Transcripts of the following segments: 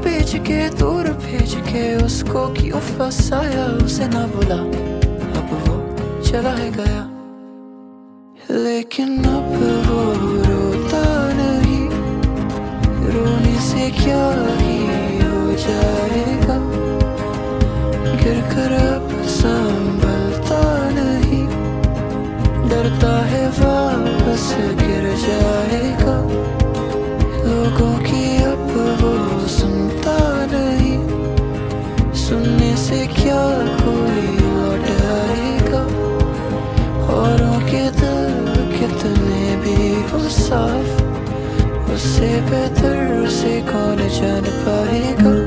बेच के दूर भेज के उसको क्यों फंसाया, उसे ना बुला अब वो चला है गया। लेकिन अब वो रोता नहीं, रोने से क्या ही हो जाएगा। गिर कर अब संभलता नहीं, डरता है वापस गिर जाएगा। लोगों की अब वो सुनता नहीं, सुनने से क्या कोई लौट आएगा। औरों के दिल कितने भी हो साफ, उससे बेहतर उसे कौन जान पाएगा।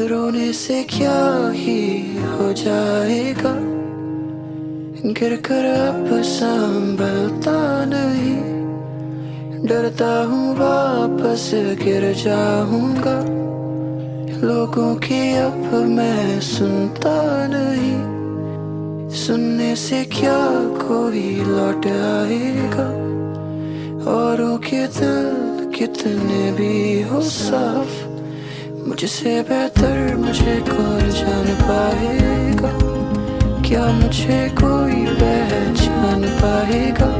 रोने से क्या ही हो जाएगा। गिर कर अब संभलता नहीं, डरता हूँ वापस गिर जाऊंगा। लोगों की अब मैं सुनता नहीं, सुनने से क्या कोई लौट आएगा। औरों के दिल कितने भी हो साफ, मुझसे बेहतर मुझे कौन जान पाएगा। क्या मुझे कोई पहचान पाएगा।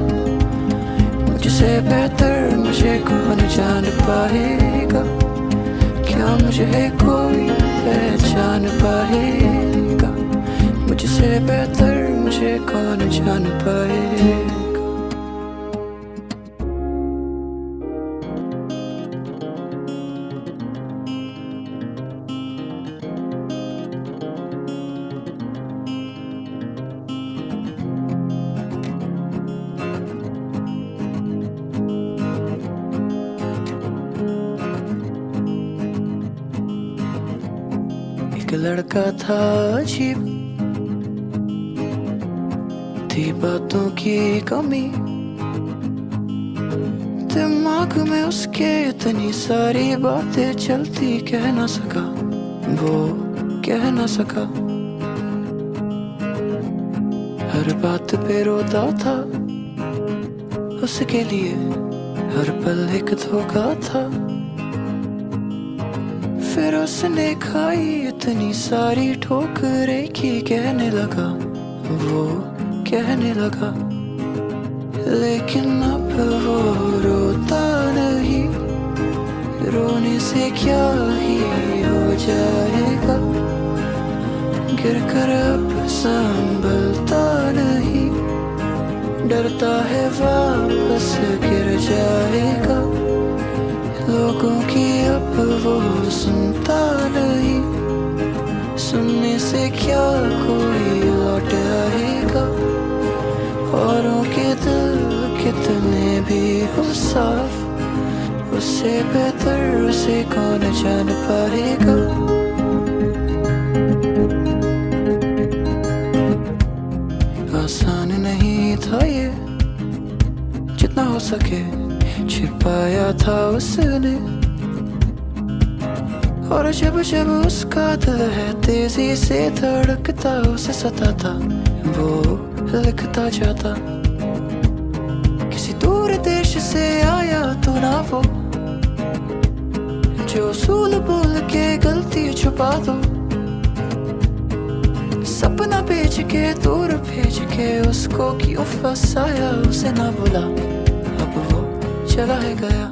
मुझसे बेहतर मुझे कौन जान पाएगा। क्या मुझे कोई पहचान पाएगा। मुझसे बेहतर मुझे कौन जान पाएगा। एक लड़का था अजीब, थी बातों की कमी। दिमाग में उसके इतनी सारी बातें चलती, कह ना सका वो कह ना सका। हर बात पे रोता था, उसके लिए हर पल एक धोखा था। फिर उसने खाई इतनी सारी ठोकरें कि कहने लगा वो कहने लगा। लेकिन अब वो रोता नहीं, रोने से क्या ही हो जाएगा। गिर कर अब संभलता नहीं, डरता है वापस गिर जाएगा। लोगों की अब वो सुनता नहीं, सुनने से क्या कोई लौट आएगा। औरों के दिल कितने भी हो साफ, उससे बेहतर उसे कौन जान पाएगा। आसान नहीं था ये, जितना हो सके छिपाया था उसने। और जब जब उसका दिल है तेजी से धड़कता, उसे सताता वो लिखता जाता। किसी दूर देश से आया तो ना वो, जो उसूल बोल के गलती छुपा दो। सपना बेच के दूर भेज के उसको क्यों फंसाया, उसे ना बुला अब वो चला है गया।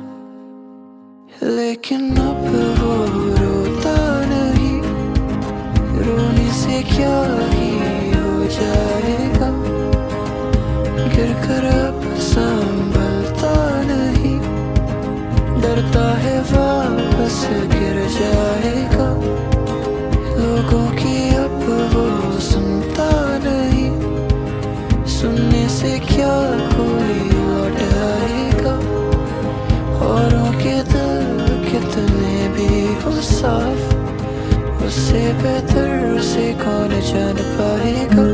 लेकिन अब वो रोता नहीं, रोने से क्या ही हो जाएगा। गिर कर अब संभलता नहीं, डरता है वापस गिर जाएगा। लोगों की अब वो सुनता नहीं, सुनने से क्या कोई लौट आएगा। औरों के दिल कितने भी हो उससे बेहतर उसे कौन जान पाएगा।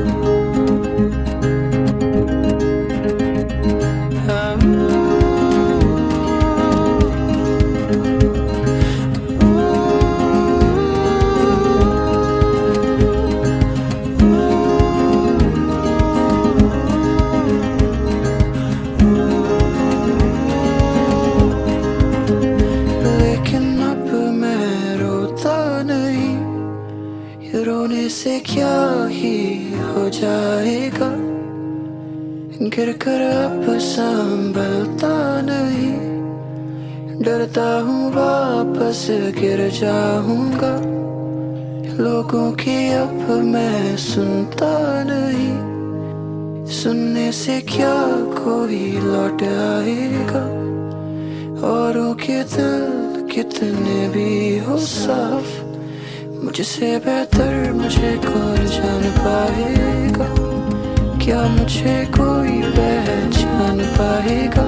रोने से क्या ही हो जाएगा, गिर कर अब संभलता नहीं। डरता हूँ वापस गिर जाऊंगा, लोगों की अब मैं सुनता नहीं। सुनने से क्या कोई लौट आएगा, औरों के दिल कितने भी हो साफ, मुझसे बेहतर मुझे कौन जान पाएगा। क्या मुझे कोई पहचान पाएगा,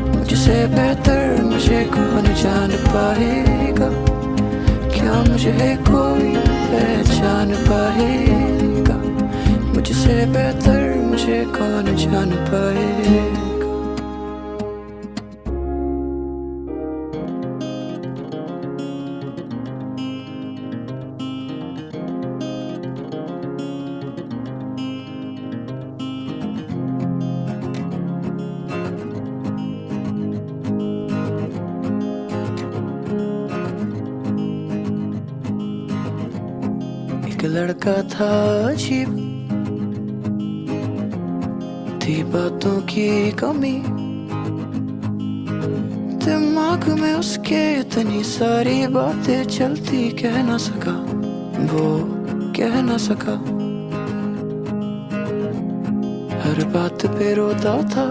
मुझसे बेहतर मुझे कौन जान पाएगा। क्या मुझे कोई पहचान पाएगा, मुझसे बेहतर मुझे कौन जान पाएगा। एक लड़का था अजीब, थी बातों की कमी, दिमाग में उसके इतनी सारी बातें चलती, कह ना सका वो कह ना सका। हर बात पे रोता था,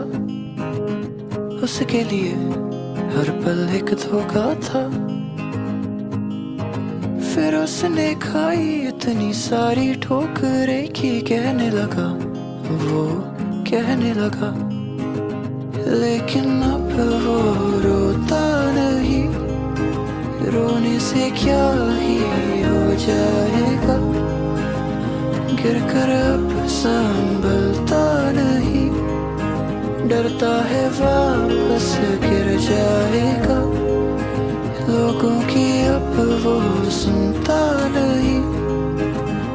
उसके लिए हर पल एक धोखा था। फिर उसने खाई इतनी सारी ठोकरें कि कहने लगा वो कहने लगा। लेकिन अब वो रोता नहीं, रोने से क्या ही हो जाएगा, गिर कर अब संभलता नहीं। डरता है वापस गिर जाएगा, लोगों की अब वो सुनता नहीं।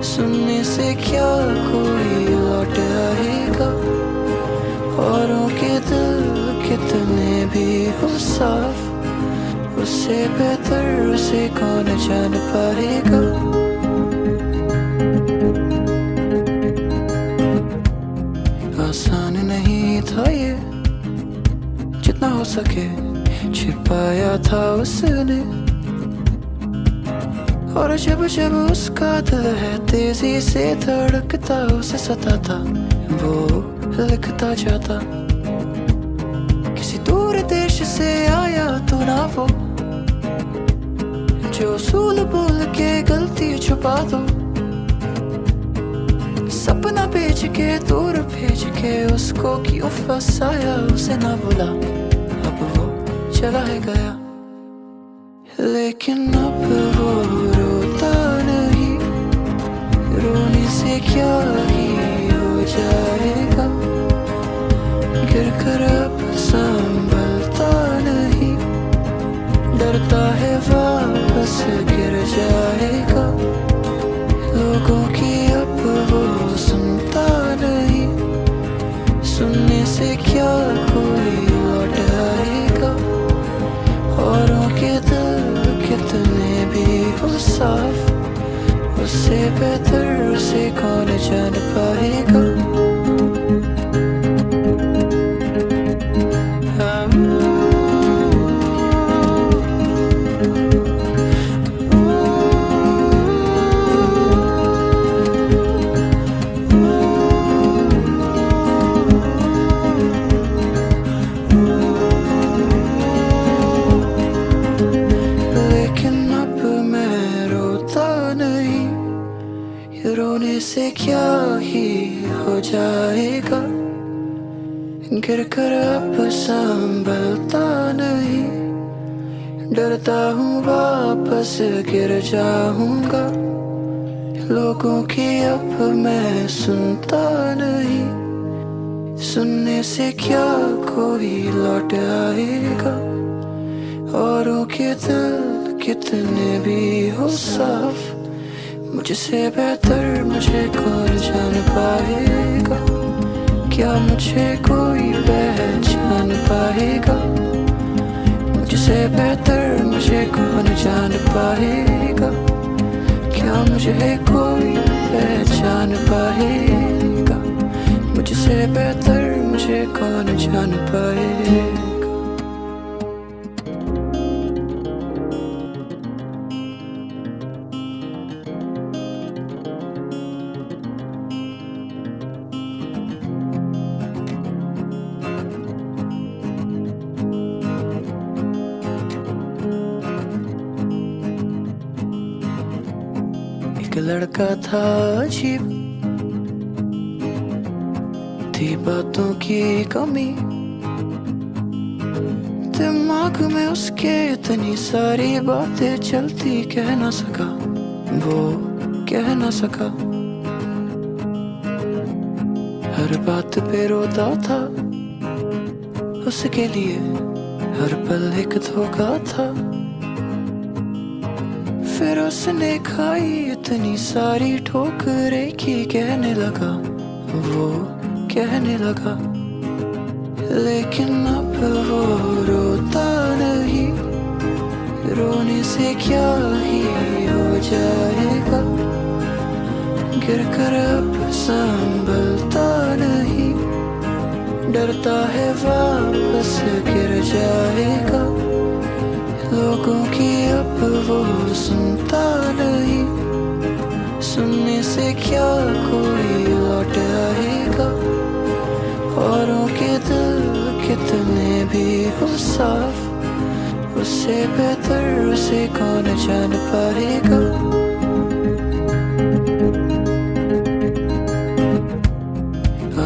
सुनने से क्या कोई लौट आएगा, औरों के दिल कितने भी हो साफ, उससे बेहतर उसे कौन जान पाएगा। आसान नहीं था ये, जितना हो सके छिपाया था उसने। और जब जब उसका दिल है तेजी से धड़कता, उसे सताता वो लिखता जाता। किसी दूर देश से आया तो ना वो, जो उसूल बोल के गलती छुपा दो। सपना बेच के दूर भेज के उसको क्यों फंसाया, उसे ना बोला अब वो चला है गया। लेकिन अब वो रोता नहीं, रोने से क्या ही हो जाएगा, गिर कर अब संभलता नहीं। डरता है वापस गिर जाएगा, लोगों की अब वो सुनता नहीं। सुनने से क्या कोई लौट आएगा, औरों के दिल कितने भी हो साफ, उससे बेहतर उसे कौन जान पाएगा। रोने से क्या ही हो जाएगा, गिर कर अब संभलता नहीं। डरता हूँ वापस गिर जाऊंगा, लोगों की अब मैं सुनता नहीं, सुनने से क्या कोई लौट आएगा। औरों के दिल कितने भी हो साफ, मुझसे बेहतर मुझे कौन जान पाएगा। क्या मुझे कोई पहचान पाएगा, मुझसे बेहतर मुझे कौन जान पाएगा। क्या मुझे कोई पहचान पाएगा, मुझसे बेहतर मुझे कौन जान पाएगा। एक लड़का था अजीब, थी बातों की कमी, दिमाग में उसके इतनी सारी बातें चलती, कह ना सका वो कह ना सका। हर बात पे रोता था, उसके लिए हर पल एक धोखा था। फिर उसने खाई इतनी सारी ठोकरें कि कहने लगा वो कहने लगा। लेकिन अब वो रोता नहीं, रोने से क्या ही हो जाएगा। गिर कर अब संभलता नहीं, डरता है वापस गिर जाएगा। लोगों की अब वो सुनता नहीं, सुनने से क्या कोई लौट आएगा। औरों के दिल कितने भी हो साफ, उससे बेहतर उसे कौन जान पाएगा।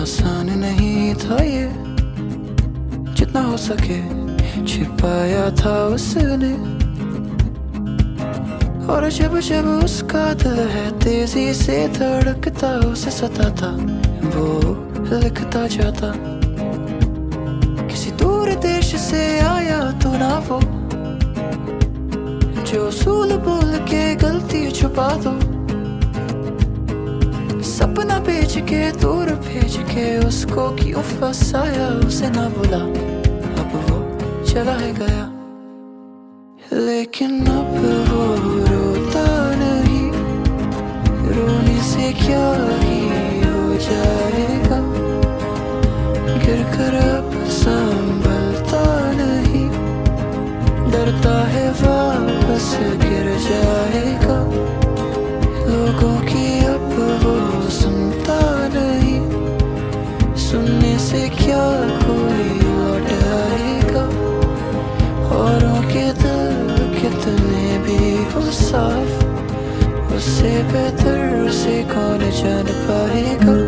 आसान नहीं था ये, जितना हो सके छिपाया था उसने। और जब जब उसका दिल है तेजी से धड़कता, उसे सताता वो लिखता जाता। किसी दूर देश से आया तो ना वो, जो सूल बोल के गलती छुपा दो। सपना बेच के दूर भेज के उसको क्यों फंसाया, उसे ना बोला अब वो चला है गया। लेकिन अब वो रोता नहीं, रोने से क्या ही हो जाएगा। गिर कर अब संभलता नहीं, डरता है वापस गिर जाएगा। लोगों की अब वो सुनता नहीं, सुनने से क्या कोई लौट आएगा। औरों के दिल कितने भी हो साफ, उससे बेहतर उसे कौन जान पाएगा।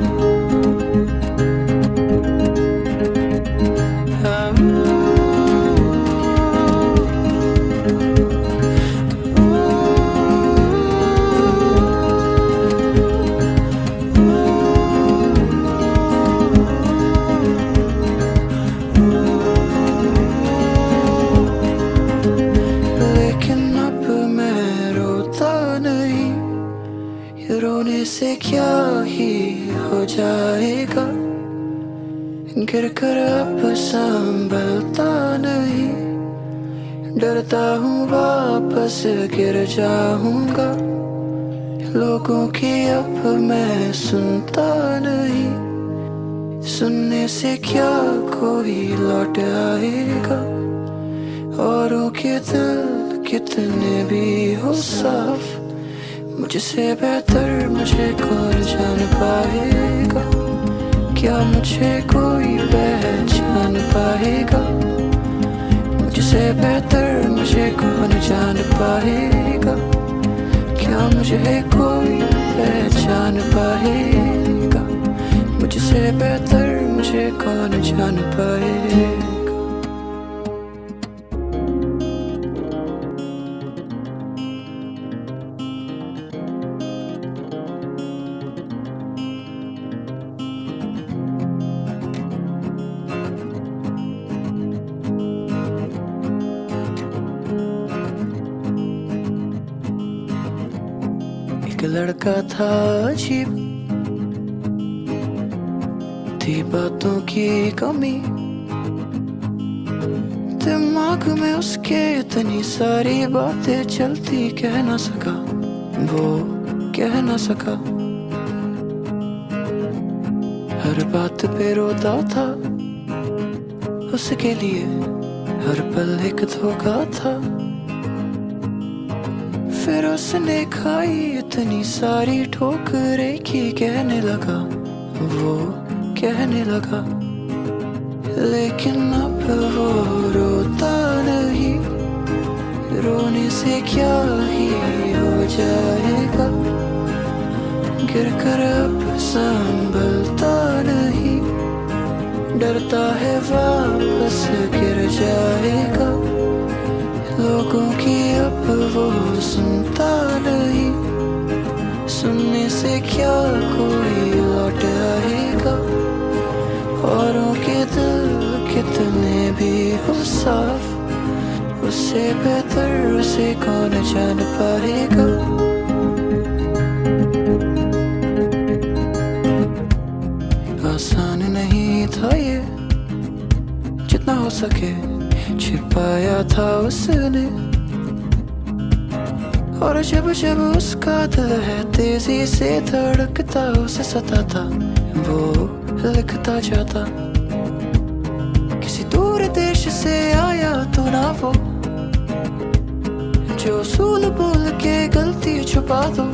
रोने से क्या ही हो जाएगा। गिर कर अब संभलता नहीं, डरता हूँ वापस गिर जाऊंगा। लोगों की अब मैं सुनता नहीं, सुनने से क्या कोई लौट आएगा। औरों के दिल कितने भी हो साफ, मुझसे बेहतर मुझे कौन जान पाएगा। क्या मुझे कोई पहचान पाएगा, मुझसे बेहतर मुझे कौन जान पाएगा। क्या मुझे कोई पहचान पाएगा, मुझसे बेहतर मुझे कौन जान पाएगा। लड़का था अजीब, थी बातों की कमी, दिमाग में उसके इतनी सारी बातें चलती, कह ना सका वो, कह ना सका। हर बात पे रोता था, उसके लिए हर पल एक धोखा था। फिर उसने खाई इतनी सारी ठोकरें कि कहने लगा वो, कहने लगा। लेकिन अब वो रोता नहीं, रोने से क्या ही हो जाएगा। गिर कर अब संभलता नहीं, डरता है वापस गिर जाएगा। लोगों की अब वो सुनता नहीं, सुनने से क्या कोई लौट आएगा। औरों के दिल कितने भी हो साफ, उससे बेहतर उसे कौन जान पाएगा। आसान नहीं था ये, जितना हो सके छिपाया था उसने। और जब जब उसका दिल है तेजी से धड़कता, उसे सताता वो लिखता जाता। किसी दूर देश से आया तो ना वो, जो सूल बोल के गलती छुपा दो।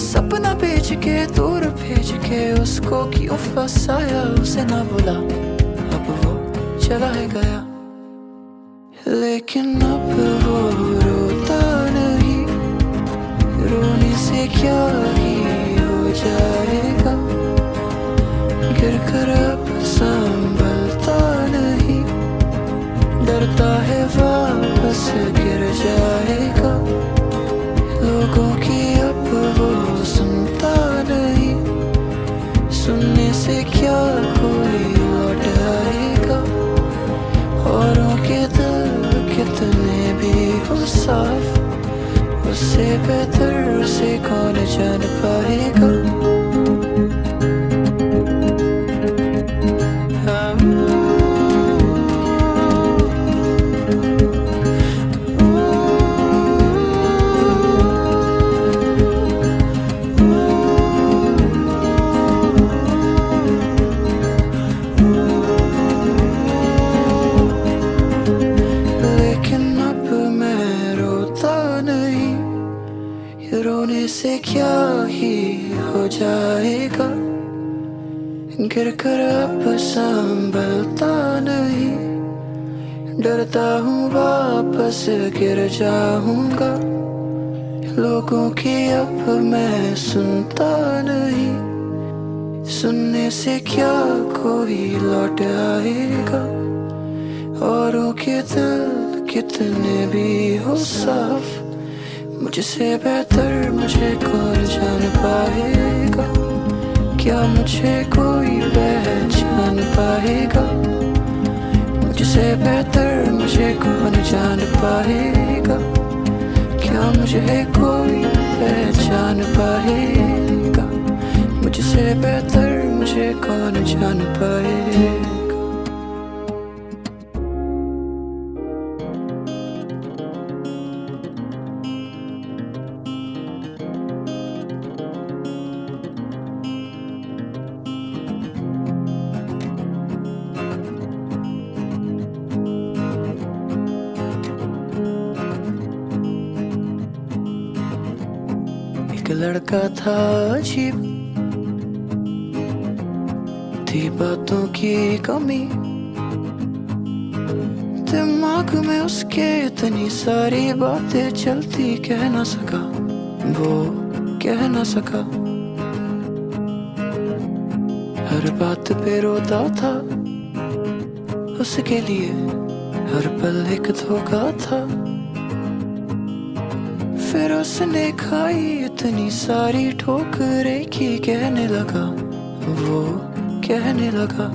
सपना बेच के दूर भेज के उसको क्यों फंसाया, उसे ना बोला अब वो चला है गया। लेकिन अब वो रोता नहीं, रोने से क्या ही हो जाएगा। गिर कर अब संभलता नहीं, डरता है वापस गिर जाएगा। लोगों की अब वो सुनता नहीं, सुनने से क्या कोई लौट आएगा। औरों के दिल कितने भी हो साफ, उससे बेहतर उसे कौन जान पाएगा। रोने से क्या ही हो जाएगा। गिर कर अब संभलता नहीं, डरता हूँ वापस गिर जाऊंगा। लोगों की अब मैं सुनता नहीं, सुनने से क्या कोई लौट आएगा। औरों के दिल कितने भी हो साफ, मुझसे बेहतर मुझे कौन जान पाएगा। क्या मुझे कोई पहचान पाएगा। मुझसे बेहतर मुझे कौन जान पाएगा। क्या मुझे कोई पहचान पाएगा। मुझसे बेहतर मुझे कौन जान पाएगा। एक लड़का था अजीब, थी बातों की कमी, दिमाग में उसके इतनी सारी बातें चलती, कह ना सका वो, कह ना सका। हर बात पे रोता था, उसके लिए हर पल एक धोखा था। फिर उसने खाई इतनी सारी ठोकरें कि कहने लगा वो, कहने लगा।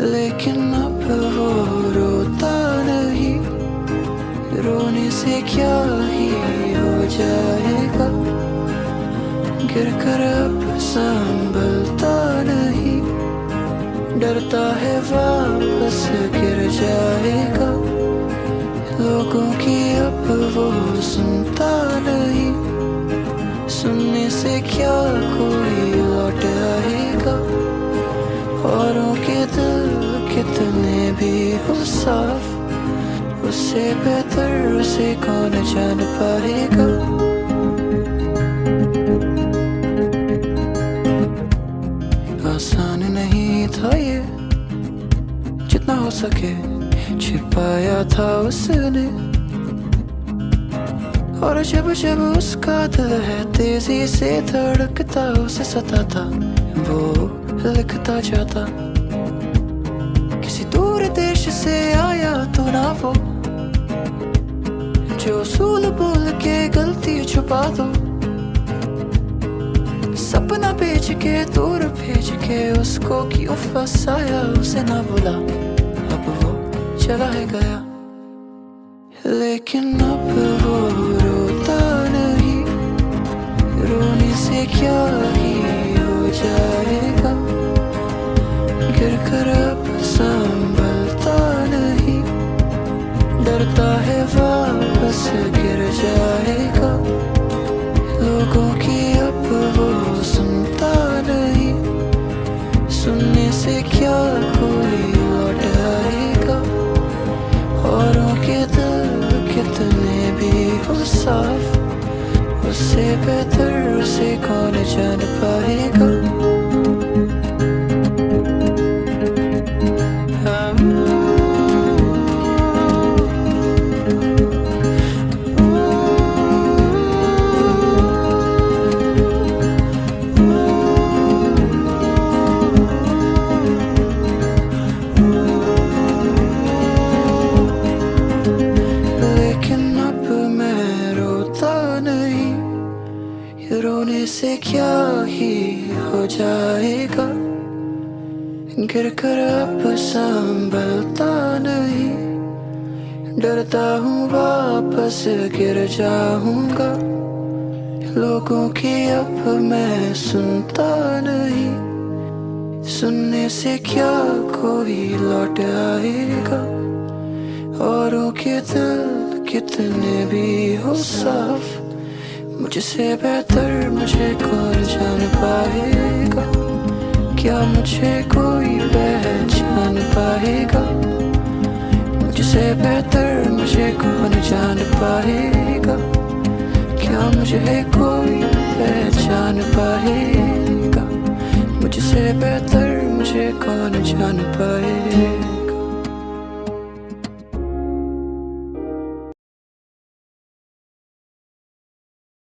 लेकिन अब वो रोता नहीं, रोने से क्या ही हो जाएगा, गिर कर अब संभलता नहीं, डरता है वापस गिर जाएगा, लोगों की अब वो सुनता नहीं, सुनने से क्या कोई लौट आएगा, औरों के दिल कितने भी हो साफ, उससे बेहतर उसे कौन जान पाएगा। आसान नहीं था ये, जितना हो सके छिपाया था उसने, और जब जब उसका दिल है तेजी से धड़कता, उसे सताता वो लिखता जाता। किसी दूर देश से आया तो ना वो, जो उसूल बोल के गलती छुपा दो, सपना बेच के दूर भेज के उसको क्यों फंसाया, उसे ना बोला अब वो चला है गया, लेकिन अब वो रोता नहीं, रोने से क्या ही हो जाएगा, गिर कर अब संभलता नहीं, डरता है वापस गिर जाएगा, लोगों की अब वो सुनता नहीं, सुनने से क्या कोई लौट आएगा, औरों के दिल कितने भी हो साफ, उससे बेहतर उसे कौन जान पाएगा। रोने से क्या ही हो जाएगा, गिर कर अब संभलता नहीं, डरता हूँ वापस गिर जाऊंगा, लोगों की अब मैं सुनता नहीं, सुनने से क्या कोई लौट आएगा, औरों के दिल कितने भी हो साफ, मुझसे बेहतर मुझे कौन जान पाएगा, क्या मुझे कोई पहचान पाएगा, मुझसे बेहतर मुझे कौन जान पाएगा, क्या मुझे कोई पहचान पाएगा, मुझसे बेहतर मुझे कौन जान पाएगा।